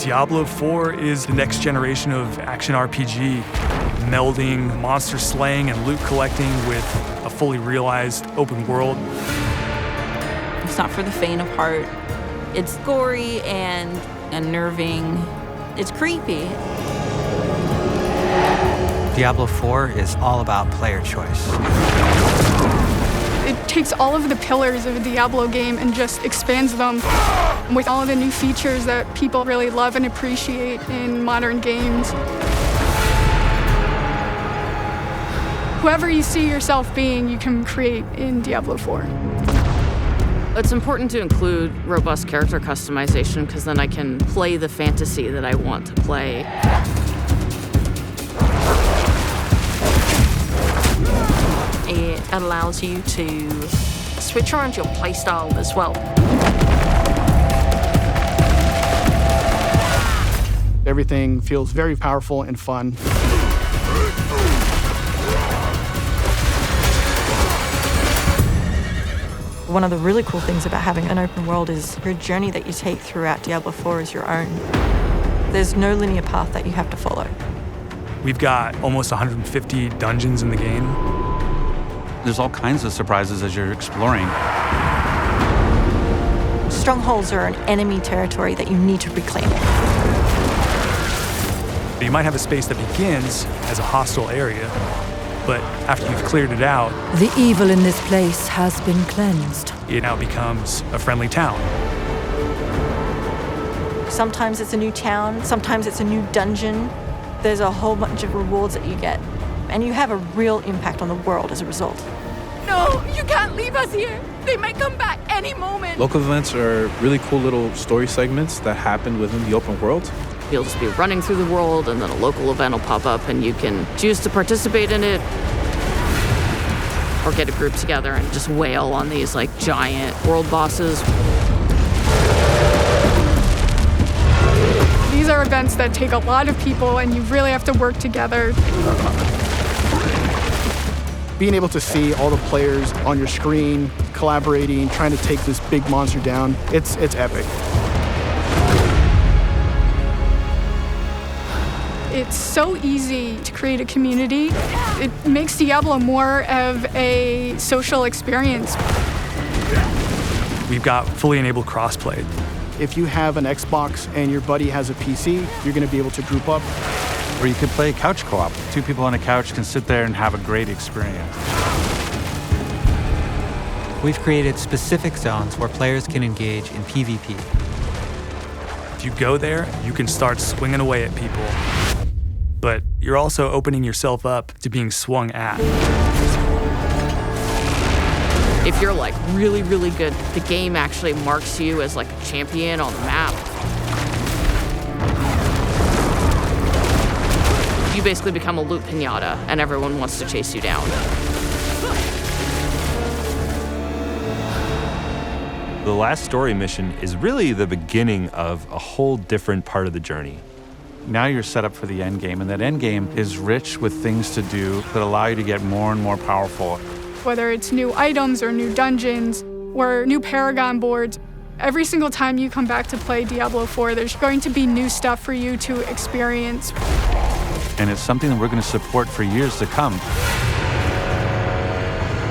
Diablo IV is the next generation of action RPG, melding monster slaying and loot collecting with a fully realized open world. It's not for the faint of heart. It's gory and unnerving. It's creepy. Diablo IV is all about player choice. It takes all of the pillars of a Diablo game and just expands them with all the new features that people really love and appreciate in modern games. Whoever you see yourself being, you can create in Diablo IV. It's important to include robust character customization because then I can play the fantasy that I want to play. It allows you to switch around your playstyle as well. Everything feels very powerful and fun. One of the really cool things about having an open world is your journey that you take throughout Diablo IV is your own. There's no linear path that you have to follow. We've got almost 150 dungeons in the game. There's all kinds of surprises as you're exploring. Strongholds are an enemy territory that you need to reclaim. You might have a space that begins as a hostile area, but after you've cleared it out, the evil in this place has been cleansed. It now becomes a friendly town. Sometimes it's a new town, sometimes it's a new dungeon. There's a whole bunch of rewards that you get, and you have a real impact on the world as a result. No, you can't leave us here. They might come back any moment. Local events are really cool little story segments that happen within the open world. You'll just be running through the world and then a local event will pop up and you can choose to participate in it or get a group together and just wail on these like giant world bosses. These are events that take a lot of people and you really have to work together. Being able to see all the players on your screen, collaborating, trying to take this big monster down, it's epic. It's so easy to create a community. It makes Diablo more of a social experience. We've got fully enabled crossplay. If you have an Xbox and your buddy has a PC, you're going to be able to group up. Or you could play couch co-op. Two people on a couch can sit there and have a great experience. We've created specific zones where players can engage in PvP. If you go there, you can start swinging away at people. But you're also opening yourself up to being swung at. If you're like really, really good, the game actually marks you as like a champion on the map. You basically become a loot pinata and everyone wants to chase you down. The last story mission is really the beginning of a whole different part of the journey. Now you're set up for the end game, and that end game is rich with things to do that allow you to get more and more powerful. Whether it's new items or new dungeons or new Paragon boards, every single time you come back to play Diablo IV, there's going to be new stuff for you to experience. And it's something that we're going to support for years to come.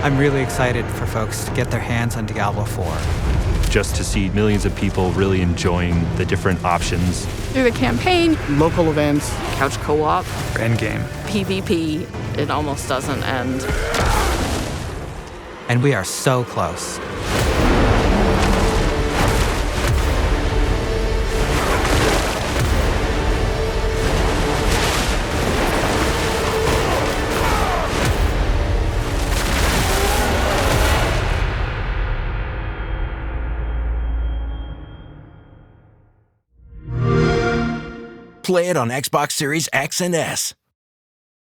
I'm really excited for folks to get their hands on Diablo IV. Just to see millions of people really enjoying the different options. Through the campaign, local events, couch co-op, endgame, PvP, it almost doesn't end. And we are so close. Play it on Xbox Series X and S.